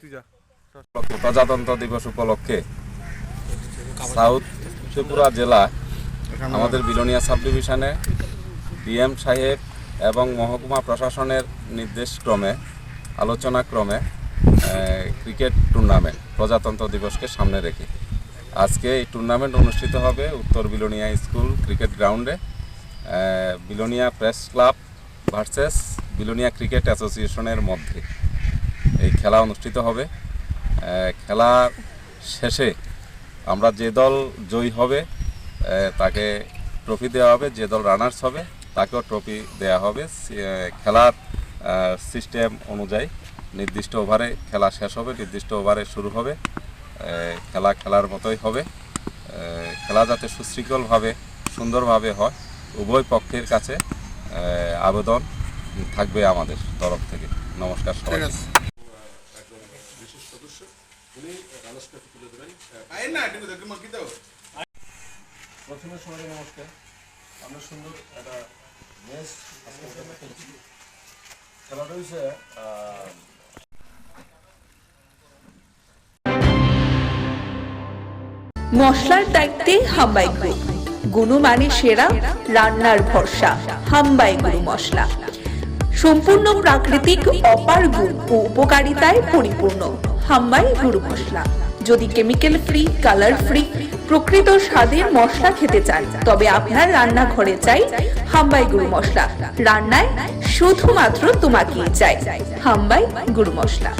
তুই যা প্রজাতন্ত্র দিবস উপলক্ষে সাউথ ত্রিপুরা জেলা আমাদের বিলোনিয়া সাব ডিভিশনে ডিএম সাহেব এবং মহকুমা প্রশাসনের নির্দেশক্রমে আলোচনাক্রমে ক্রিকেট টুর্নামেন্ট প্রজাতন্ত্র দিবসকে সামনে রেখে আজকে এই টুর্নামেন্ট অনুষ্ঠিত হবে উত্তর বিলোনিয়া স্কুল ক্রিকেট গ্রাউন্ডে। Belonia press club versus Belonia cricket অ্যাসোসিয়েশনের মধ্যে এই খেলা অনুষ্ঠিত হবে। খেলার শেষে আমরা যে দল জয়ী হবে তাকে ট্রফি দেওয়া হবে, যে দল রানার্স হবে তাকেও ট্রফি দেওয়া হবে। খেলার সিস্টেম অনুযায়ী নির্দিষ্ট ওভারে খেলা শেষ হবে, নির্দিষ্ট ওভারে শুরু হবে। খেলা খেলার মতোই হবে। খেলা যাতে সুশৃঙ্খলভাবে সুন্দরভাবে হয় উভয় পক্ষের কাছে আবেদন থাকবে আমাদের তরফ থেকে। নমস্কার সবাই। প্রথমে সবাইকে নমস্কার। আমরা সুন্দর একটা ম্যাচ খেলছি। খেলাটা হচ্ছে মশলার দায়িত্বে হাম্বাই গ্রুপ, গুণমানে সেরা, রান্নার ভরসা। হাম্বাই গুরু মশলা সম্পূর্ণ প্রাকৃতিক, অপার গুণ ও উপকারিতায় পরিপূর্ণ। হাম্বাই গুরু মশলা। যদি কেমিক্যাল ফ্রি, কালার ফ্রি, প্রকৃত স্বাদের মশলা খেতে চান তবে আপনার রান্নাঘরে চাই হাম্বাই গুরু মশলা। রান্নায় শুধুমাত্র তোমাকেই চাই হাম্বাই গুরু মশলা।